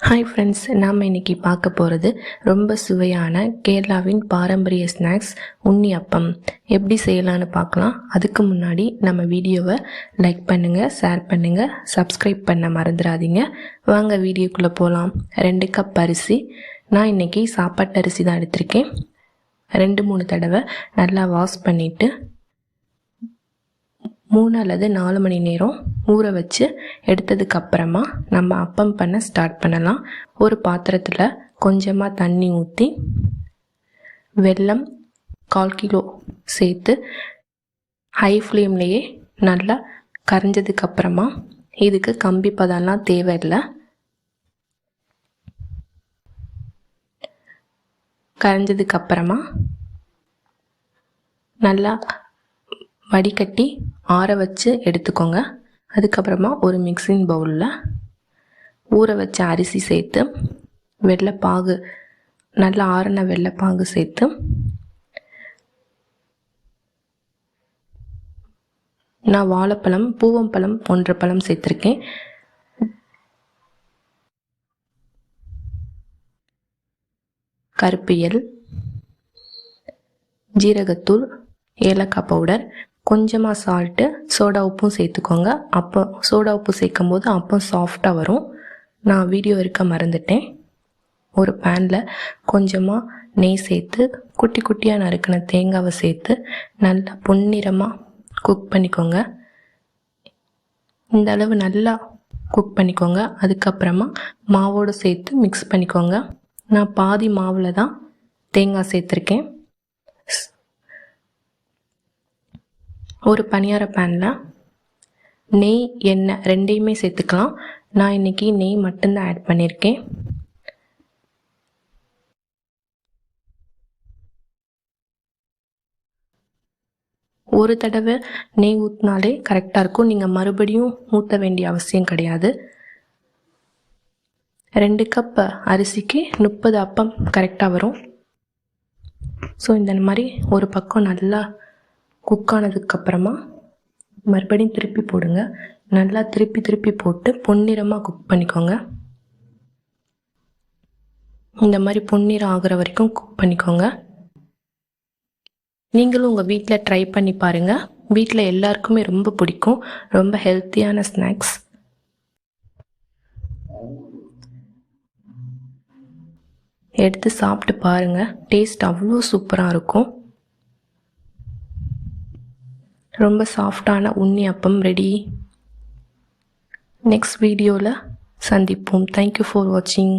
Hi friends, நாம் இன்றைக்கி பார்க்க போகிறது ரொம்ப சுவையான கேரளாவின் பாரம்பரிய ஸ்நாக்ஸ் உண்ணி அப்பம். எப்படி செய்யலான்னு பார்க்கலாம். அதுக்கு முன்னாடி நம்ம வீடியோவை லைக் பண்ணுங்கள், ஷேர் பண்ணுங்கள், சப்ஸ்கிரைப் பண்ண மறந்துடாதீங்க. வாங்க வீடியோக்குள்ளே போகலாம். 2 கப் அரிசி. நான் இன்றைக்கி சாப்பாட்டு அரிசி தான் எடுத்திருக்கேன். 2-3 தடவை நல்லா வாஷ் பண்ணிவிட்டு 3 அல்லது 4 மணி நேரம் ஊற வச்சு எடுத்ததுக்கப்புறமா நம்ம அப்பம் பண்ண ஸ்டார்ட் பண்ணலாம். ஒரு பாத்திரத்தில் கொஞ்சமாக தண்ணி ஊற்றி வெல்லம் 1/4 கிலோ சேர்த்து ஹை ஃப்ளேம்லேயே நல்லா கரைஞ்சதுக்கப்புறமா, இதுக்கு கம்பி பதம்லாம் தேவையில்லை, கரைஞ்சதுக்கப்புறமா நல்லா வடிகட்டி ஆற வச்சு எடுத்துக்கோங்க. அதுக்கப்புறமா ஒரு மிக்சிங் பவுலில் ஊற வச்ச அரிசி சேர்த்து வெள்ளைப்பாகு, நல்லா ஆறின வெள்ளைப்பாகு சேர்த்து நான் வாழைப்பழம், பூவம்பழம் 1 பழம் சேர்த்துருக்கேன். கருப்பு எள், ஜீரகத்தூள், ஏலக்காய் பவுடர், கொஞ்சமாக சால்ட்டு, சோடா உப்பும் சேர்த்துக்கோங்க. அப்போ சோடா உப்பு சேர்க்கும் போது அப்போ சாஃப்டாக வரும். நான் வீடியோ இருக்க மறந்துட்டேன். ஒரு பேனில் கொஞ்சமாக நெய் சேர்த்து குட்டி குட்டியாக நறுக்கின தேங்காவை சேர்த்து நல்லா பொன்னிறமாக குக் பண்ணிக்கோங்க. இந்த அளவு நல்லா குக் பண்ணிக்கோங்க. அதுக்கப்புறமா மாவோடு சேர்த்து மிக்ஸ் பண்ணிக்கோங்க. நான் பாதி மாவில் தான் தேங்காய் சேர்த்துருக்கேன். ஒரு பனியார பேனில் நெய், எண்ணெய் 2யுமே சேர்த்துக்கலாம். நான் இன்றைக்கி நெய் மட்டும்தான் ஆட் பண்ணியிருக்கேன். ஒரு தடவை நெய் ஊற்றினாலே கரெக்டாக இருக்கும். நீங்கள் மறுபடியும் ஊற்ற வேண்டிய அவசியம் கிடையாது. 2 கப் அரிசிக்கு 30 அப்பம் கரெக்டாக வரும். ஸோ இந்த மாதிரி ஒரு பக்கம் நல்லா குக் ஆனதுக்கப்புறமா மறுபடியும் திருப்பி போடுங்க. நல்லா திருப்பி போட்டு பொன்னிறமாக குக் பண்ணிக்கோங்க. இந்த மாதிரி பொன்னிறம் ஆகிற வரைக்கும் குக் பண்ணிக்கோங்க. நீங்களும் உங்கள் வீட்டில் ட்ரை பண்ணி பாருங்கள். வீட்டில் எல்லாருக்குமே ரொம்ப பிடிக்கும். ரொம்ப ஹெல்த்தியான ஸ்நாக்ஸ். எடுத்து சாப்பிட்டு பாருங்கள். டேஸ்ட் அவ்வளோ சூப்பராக இருக்கும். ரொம்ப சாஃப்டான உண்ணி அப்பம் ரெடி. நெக்ஸ்ட் வீடியோவில் சந்திப்போம். தேங்க்யூ ஃபார் வாட்சிங்.